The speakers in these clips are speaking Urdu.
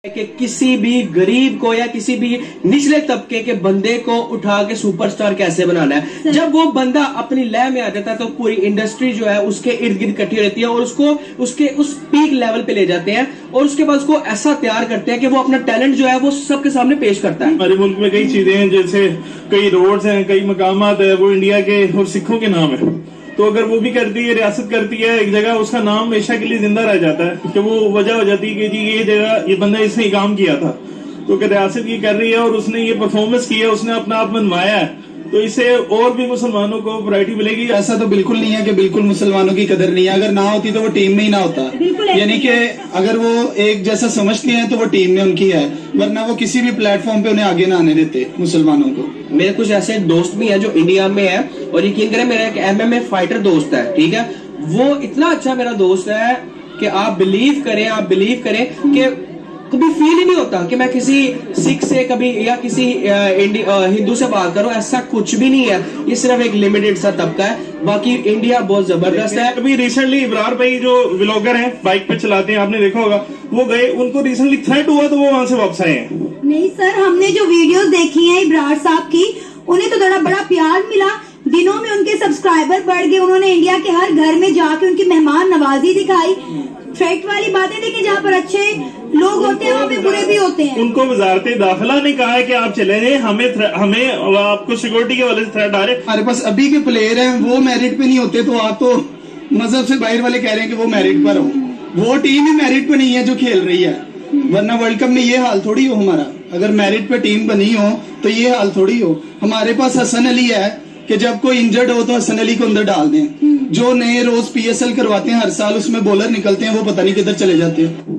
کہ کسی بھی غریب کو یا کسی بھی نچلے طبقے کے بندے کو اٹھا کے سپر سٹار کیسے بنانا ہے. جب وہ بندہ اپنی لے میں آ جاتا ہے تو پوری انڈسٹری جو ہے اس کے ارد گرد کٹھی رہتی ہے اور اس کو اس پیک لیول پہ لے جاتے ہیں اور اس کے بعد اس کو ایسا تیار کرتے ہیں کہ وہ اپنا ٹیلنٹ جو ہے وہ سب کے سامنے پیش کرتا ہے. ہمارے ملک میں کئی چیزیں ہیں جیسے کئی روڈز ہیں, کئی مقامات ہیں, وہ انڈیا کے اور سکھوں کے نام ہے. تو اگر وہ بھی کرتی ہے, ریاست کرتی ہے ایک جگہ, اس کا نام ہمیشہ کے لیے زندہ رہ جاتا ہے کہ وہ وجہ ہو جاتی ہے کہ جی یہ جگہ یہ بندہ اس نے کام کیا تھا. تو کہ ریاست یہ کر رہی ہے اور اس نے یہ پرفارمنس کی ہے, اس نے اپنا آپ منوایا ہے, تو اس سے اور بھی مسلمانوں کو ورائٹی ملے گی. ایسا تو بالکل نہیں ہے کہ بالکل مسلمانوں کی قدر نہیں ہے. اگر نہ ہوتی تو وہ ٹیم میں ہی نہ ہوتا. یعنی کہ اگر وہ ایک جیسا سمجھتے ہیں تو وہ ٹیم میں ان کی ہے, ورنہ وہ کسی بھی پلیٹ فارم پہ انہیں آگے نہ آنے دیتے مسلمانوں کو. میرے کچھ ایسے دوست بھی ہیں جو انڈیا میں ہے اور یقین کریں میرا ایک MMA فائٹر دوست ہے, ٹھیک ہے, وہ اتنا اچھا میرا دوست ہے کہ آپ بلیو کریں کہ کبھی فیل ہی نہیں ہوتا کہ میں کسی سکھ سے کبھی یا کسی ہندو سے بات کروں. ایسا کچھ بھی نہیں ہے, یہ صرف ایک لمیٹڈ سا طبقہ ہے. باقی انڈیا بہت زبردست ہے. ابھی ریسنٹلی ابرار بھائی جو ولاگر ہیں, بائک پہ چلاتے ہیں, آپ نے دیکھا ہوگا, وہ گئے, ان کو ریسنٹلی تھریٹ ہوا تو وہ وہاں سے واپس آئے ہیں. نہیں سر, ہم نے جو ویڈیوز دیکھی ہیں ابرار صاحب کی, انہیں تو بڑا پیار ملا, دنوں میں ان کے سبسکرائبر بڑھ گئے, انہوں نے انڈیا کے ہر گھر میں جا کے ان کی مہمان نوازی دکھائی. فیکٹ والی باتیں دیکھیں, جہاں پر اچھے لوگ ہوتے ہیں وہاں پہ برے بھی ہوتے ہیں. ان کو وزارت داخلہ نے کہا ہے کہ آپ چلے جائیں, ہمیں آپ کو سیکورٹی کے والے سے تھریٹ آ رہے. ہمارے پاس ابھی کے پلیئر ہیں وہ میرٹ پہ نہیں ہوتے, تو آپ تو مذہب سے باہر والے کہہ رہے ہیں کہ وہ میرٹ پر ہو. وہ ٹیم ہی میرٹ پہ نہیں ہے جو کھیل رہی ہے, ورنہ ورلڈ کپ میں یہ حال تھوڑی ہو ہمارا. اگر میرٹ پہ ٹیم بنی ہو تو یہ حال تھوڑی ہو. ہمارے پاس حسن علی ہے کہ جب کوئی انجرڈ ہو تو حسن علی کو اندر ڈال دیں. جو نئے روز PSL کرواتے ہیں ہر سال, اس میں بولر نکلتے ہیں, وہ پتہ نہیں کدھر چلے جاتے ہیں.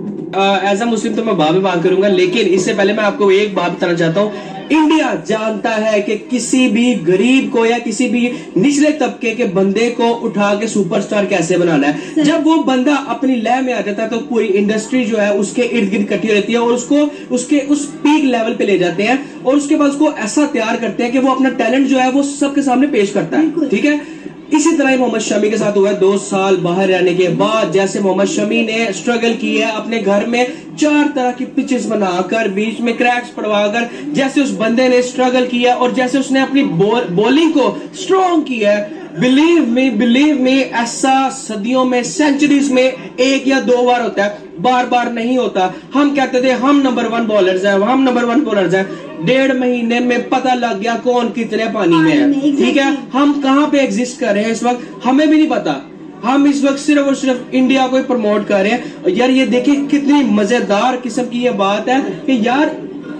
ایز اے مسلم تو میں بات کروں گا, لیکن اس سے پہلے میں آپ کو ایک بات بتانا چاہتا ہوں. انڈیا جانتا ہے کہ کسی بھی غریب کو یا کسی بھی نچلے طبقے کے بندے کو اٹھا کے سپر سٹار کیسے بنانا ہے. جب وہ بندہ اپنی لے میں آ جاتا ہے تو پوری انڈسٹری جو ہے اس کے ارد گرد کٹھی رہتی ہے اور اس کو اس پیک لیول پہ لے جاتے ہیں اور اس کے بعد اس کو ایسا تیار کرتے ہیں کہ وہ اپنا ٹیلنٹ جو ہے وہ سب کے سامنے پیش کرتا ہے. ٹھیک ہے, اسی طرح محمد شمی کے ساتھ ہوا ہے. 2 سال باہر رہنے کے بعد جیسے محمد شمی نے سٹرگل کی ہے اپنے گھر میں 4 طرح کی پچز بنا کر, بیچ میں کریکس پڑوا کر, جیسے اس بندے نے سٹرگل کیا اور جیسے اس نے اپنی بولنگ کو سٹرونگ کیا ہے, بلیو می ایسا صدیوں میں, سینچریز میں 1 یا 2 بار ہوتا ہے, بار نہیں ہوتا. ہم کہتے تھے ہم نمبر 1 بالرز ہیں, 1.5 مہینے میں پتہ لگ گیا کون کتنے پانی میں ہے. ٹھیک ہے, ہم کہاں پہ ایگزسٹ کر رہے ہیں اس وقت ہمیں بھی نہیں پتا. ہم اس وقت صرف اور صرف انڈیا کو پروموٹ کر رہے ہیں. یار یہ دیکھیں کتنی مزیدار قسم کی یہ بات ہے کہ یار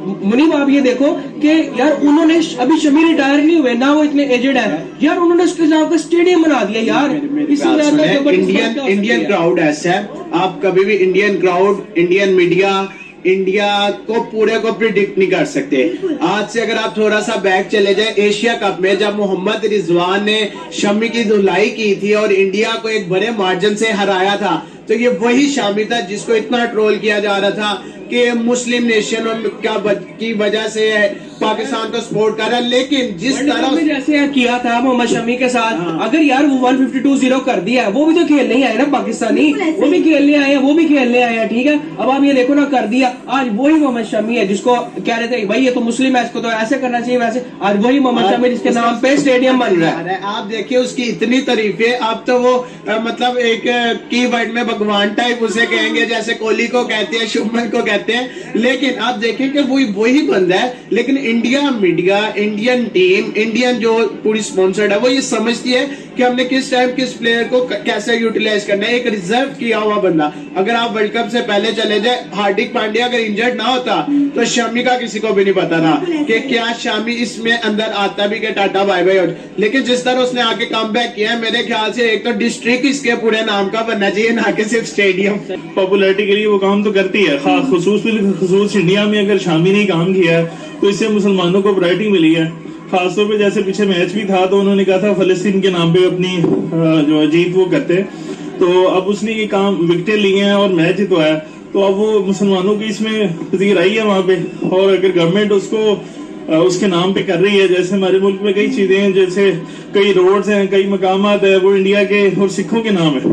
منیب آپ یہ دیکھو کہ یار انہوں نے ابھی شمی ریٹائر نہیں ہوئے, نہ وہ اتنے ایجڈ ہے, یار انہوں نے اس کے ساتھ اسٹیڈیم بنا دیا. یار انڈین کراؤڈ ایسا ہے, آپ کبھی بھی Indian crowd, Indian media, India کو پورے کو پریڈکٹ نہیں کر سکتے. آج سے اگر آپ تھوڑا سا بیک چلے جائیں, ایشیا کپ میں جب محمد رضوان نے شمی کی دھلائی کی تھی اور انڈیا کو ایک بڑے مارجن سے ہرایا تھا, تو یہ وہی شامی تھا جس کو اتنا ٹرول کیا جا رہا تھا کہ مسلم نیشن کی وجہ سے پاکستان کو سپورٹ کر رہا ہے. لیکن جس طرح جیسے کیا تھا محمد شمی کے ساتھ, اگر یار وہ 152-0 کر دیا, وہ بھی تو کھیلنے ہی آئے نا پاکستانی, وہ بھی کھیلنے آئے ہیں. ٹھیک ہے, اب آپ یہ دیکھو نا, کر دیا. آج وہی محمد شمی ہے جس کو کہہ رہے تھے بھائی یہ تو مسلم ہے, اس کو تو ایسے کرنا چاہیے ویسے. آج وہی محمد شمی جس کے نام پہ اسٹیڈیم بن رہا ہے. آپ دیکھیے اس کی اتنی تعریفیں, اب تو وہ مطلب ایک کی ورڈ میں بھگوان ٹائپ اسے کہیں گے, جیسے کوہلی کو کہتے ہیں, شبمن کو کہتے ہیں. لیکن آپ دیکھیں کہ وہی بندہ ہے. لیکن India media, Indian team, Indian جو پوری سپونسرڈ ہے, وہ یہ سمجھتی ہے کہ ہم نے کس ٹائم کس پلیئر کو کیسے یوٹیلائز کرنا ہے. ایک ریزرو کیا ہوا بندہ. اگر آپ ورلڈ کپ سے پہلے چلے جائیں, ہاردک پانڈیا اگر انجرڈ نہ ہوتا تو شامی کا کسی کو بھی نہیں پتا تھا کہ کیا شامی اس میں اندر آتا بھی کہ ٹاٹا بائی بائی ہو. لیکن جس طرح اس نے آگے کم بیک کیا ہے, میرے خیال سے ایک تو ڈسٹرکٹ اس کے پورے نام کا بننا چاہیے, نہ کہ صرف اسٹیڈیم. پاپولیرٹی کے لیے وہ کام تو کرتی ہے, خصوص انڈیا میں اگر شامی نے کام کیا ہے تو اس سے مسلمانوں کو ورائٹی ملی ہے. خاص طور پہ جیسے پیچھے میچ بھی تھا تو انہوں نے کہا تھا فلسطین کے نام پہ اپنی جو جیت وہ کرتے, تو اب اس نے یہ کام وکٹیں لی ہیں اور میچ جتوایا ہے, تو اب وہ مسلمانوں کی اس میں پذیر آئی ہے وہاں پہ. اور اگر گورنمنٹ اس کو اس کے نام پہ کر رہی ہے, جیسے ہمارے ملک میں کئی چیزیں ہیں جیسے کئی روڈز ہیں, کئی مقامات ہیں, وہ انڈیا کے اور سکھوں کے نام ہے.